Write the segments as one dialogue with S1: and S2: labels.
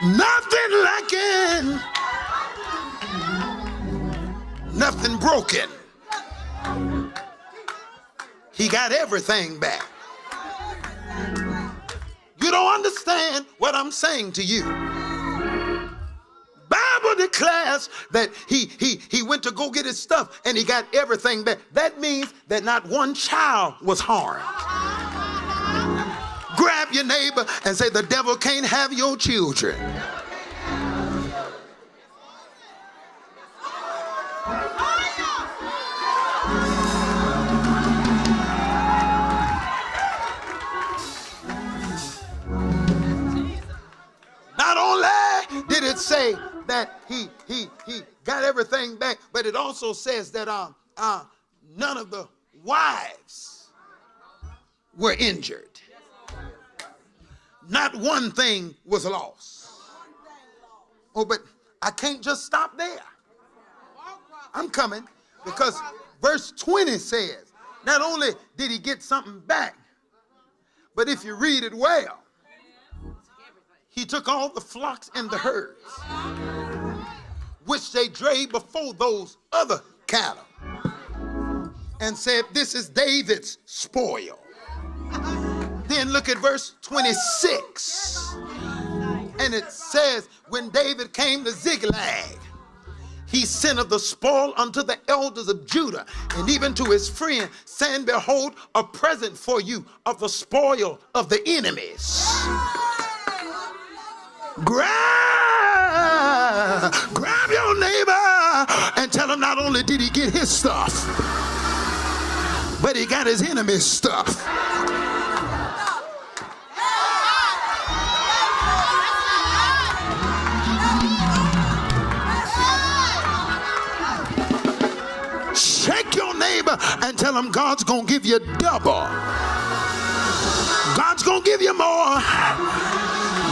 S1: Nothing lacking, nothing broken. He got everything back. You don't understand what I'm saying to you. Bible declares that he went to go get his stuff and he got everything back. That means that not one child was harmed. Grab your neighbor and say, the devil can't have your children. Not only did it say that he got everything back, but it also says that none of the wives were injured. Not one thing was lost. Oh, but I can't just stop there. I'm coming, because verse 20 says, not only did he get something back, but if you read it well, he took all the flocks and the herds, which they drave before those other cattle, and said, this is David's spoil. Then look at verse 26. And it says, when David came to Ziklag, he sent of the spoil unto the elders of Judah, and even to his friend, saying, behold, a present for you of the spoil of the enemies. Grab your neighbor and tell him not only did he get his stuff, but he got his enemy's stuff. Shake your neighbor and tell him God's gonna give you double. God's gonna give you more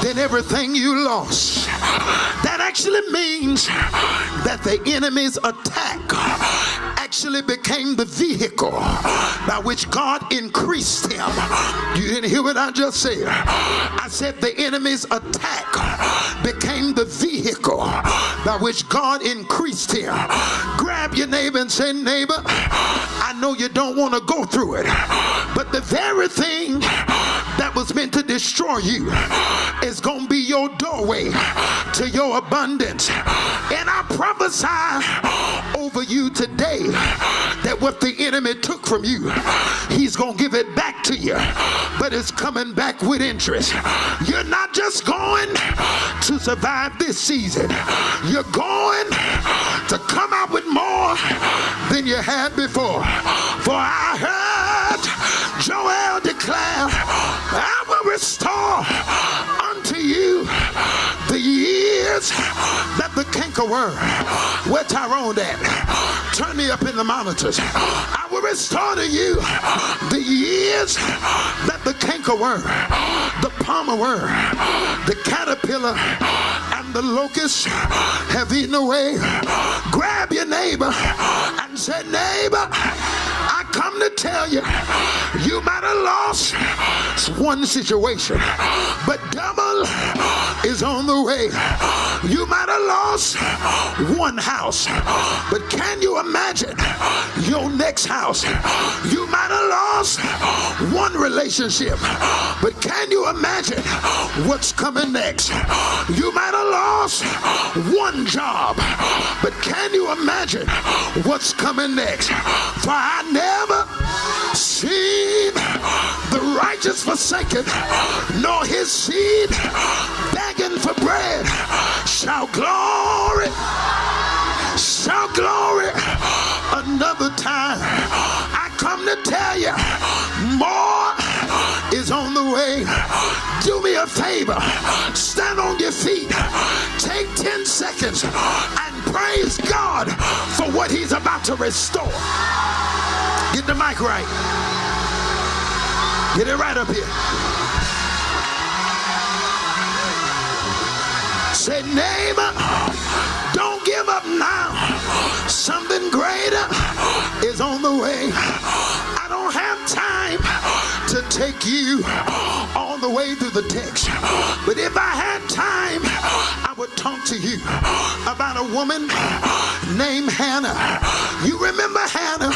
S1: than everything you lost. That actually means that the enemy's attack actually became the vehicle by which God increased him. You didn't hear what I just said. I said the enemy's attack became the vehicle by which God increased him. Grab your neighbor and say, neighbor, I know you don't want to go through it, but the very thing that was meant to destroy you is going to be your doorway to your abundance. And I prophesy over you today that what the enemy took from you, he's going to give it back to you, but it's coming back with interest. You're not just going to survive this season, you're going to come out with more than you had before. For I heard Joel declare, I will restore unto you the years that the cankerworm. Where Tyrone at? Turn me up in the monitors. I will restore to you the years that the cankerworm, the palmer worm, the caterpillar, and the locust have eaten away. Grab your neighbor and say, neighbor, I come to tell you, you might have lost one situation, but double is on the way. You might have lost one house, but can you imagine your next house? You might have lost one relationship, but can you imagine what's coming next? You might have lost one job, but can you imagine what's coming next? For I never seen the righteous forsaken, nor his seed begging for bread. Shout glory, shout glory another time. I come to tell you, more is on the way. Do me a favor, stand on your feet, take 10 seconds and praise God for what he's about to restore. Get the mic right. Get it right up here. Say, neighbor, don't give up now. Something greater is on the way. I don't have time to take you all the way through the text, but if I had time, would talk to you about a woman named Hannah. You remember Hannah?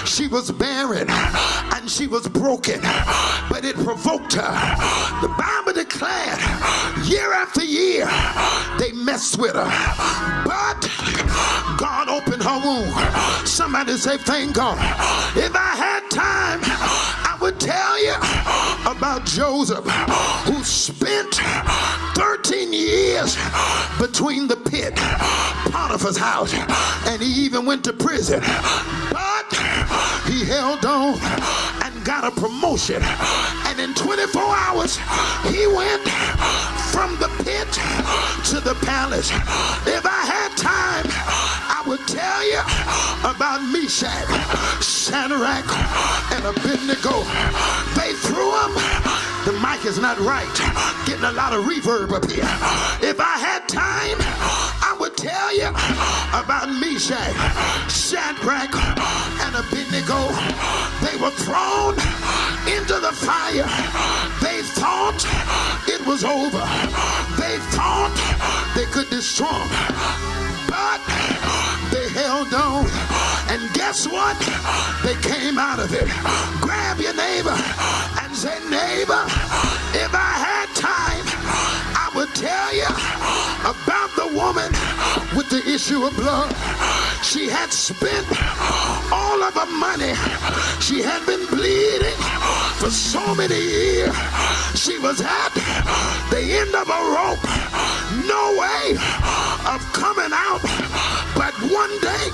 S1: She was barren and she was broken, but it provoked her. The Bible declared year after year they messed with her, but God opened her womb. Somebody say, thank God. If I had time, I would tell you about Joseph, who spent 13 years between the pit, Potiphar's house, and he even went to prison. But he held on and got a promotion. And in 24 hours, he went from the pit to the palace. If I had time, I would tell you about Meshach, Shadrach, and Abednego. They threw him. The mic is not right. Getting a lot of reverb up here. If I had time, I would tell you about Meshach, Shadrach, and Abednego. They were thrown into the fire. They thought it was over. They thought they could destroy them. But they held on. And guess what? They came out of it. Grab your neighbor and say, neighbor, if I had time, I would tell you about the woman with the issue of blood. She had spent all of her money. She had been bleeding for so many years. She was at the end of a rope. No way of coming out. But one day,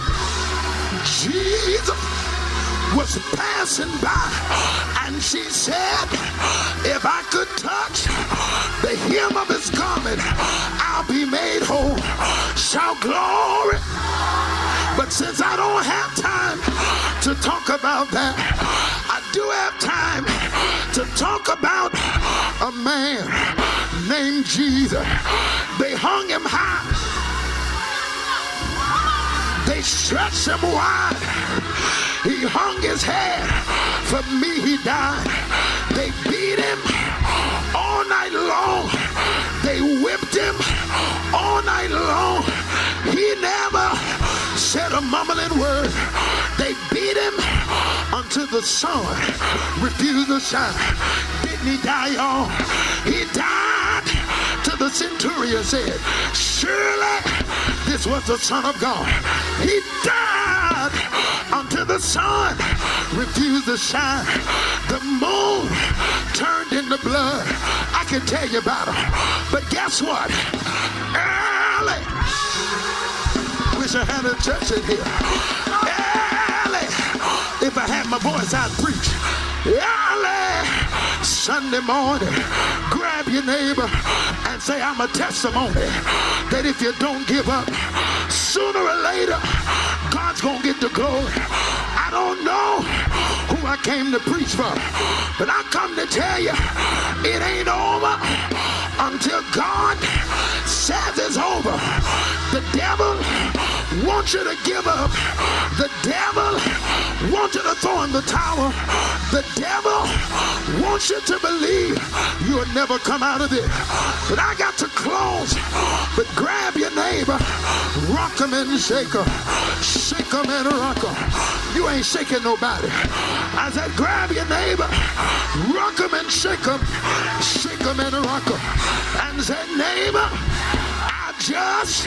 S1: Jesus was passing by, and she said, if I could touch the hem of his garment, I'll be made whole. Shout glory. But since I don't have time to talk about that, I do have time to talk about a man named Jesus. They hung him high. They stretched him wide. He hung his head. For me, he died. They beat him all night long. They whipped him all night long. He never said a mumbling word. They beat him until the sun refused to shine. Didn't he die, y'all? He died till the centurion said, surely this was the Son of God. He died until the sun refused to shine. The moon turned into blood. I can tell you about him. But guess what? Early. Wish I had a church in here. Early. If I had my voice, I'd preach. Early Sunday morning, grab your neighbor and say, I'm a testimony that if you don't give up, sooner or later, God's gonna get the glory. I don't know who I came to preach for, but I come to tell you, it ain't over until God says it's over. The devil wants you to give up. The devil wants you to throw in the towel. The devil wants you to believe you'll never come out of it. But I got to close. But grab your neighbor, rock him and shake him. Shake him and rock him. You ain't shaking nobody. I said, grab your neighbor, rock him and shake him and rock him. And say, neighbor, I just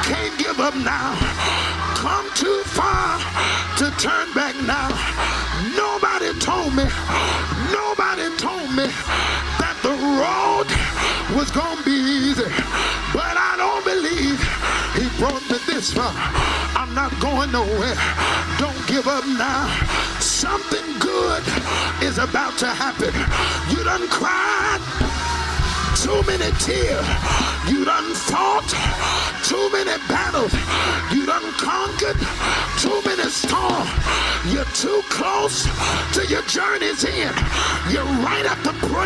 S1: can't give up now. Come too far to turn back now. Nobody told me that the road was gonna be easy, but I don't believe he brought me this far. I'm not going nowhere. Don't give up now. Something good is about to happen. You done cried too many tears. You done fought too many battles. You done conquered too many storms. You're too close to your journey's end. You're right at the break.